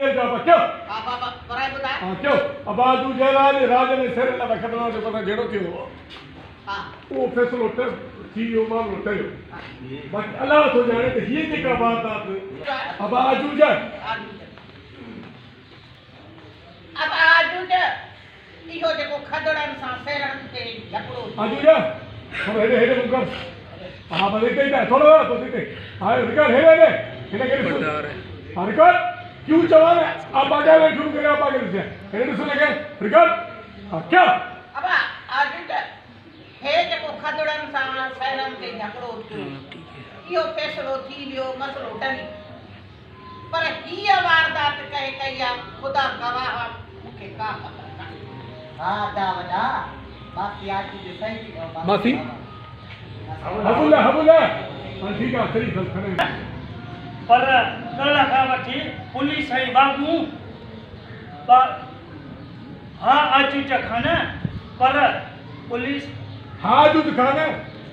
क्यों क्यों अब आजू जयराज राज ने सिर ना खतरा जो पता जेड़ो थियो वो फैसलो उठे सीओ मामलो कयो बाकी अल्लाह तो जाने तो ये जेका बात अब आजू जा अब आजू जा इहो जेको खदड़न सां फेरन ते झगड़ो आजू जा हम हेडे हेडे मुकर हां बले कई ना थोड़ा तो देखे हां रिकॉर्ड हेडे हेडे के रिकॉर्ड क्यों जवान है आप बाजा में शुरू करें आप आगे से हेडे सुन लगे रिकॉर्ड क्या अब आजू जा हे जेको खदड़न सां फेरन ते झगड़ो थियो इहो फैसलो थी वियो मसलो टली पर हीअ वारदात कहे कई आहे ख़ुदा गवाह मूंखे का ख़बर कान्हे हा दा वॾा बाक़ी आज जो सही मासी हबुला हां ठीक है सही सब खड़े पर कल्ह खां वठी पुलिस ऐं बाबू हा अचूं चखनि पर पुलिस हाँ जो दिखाना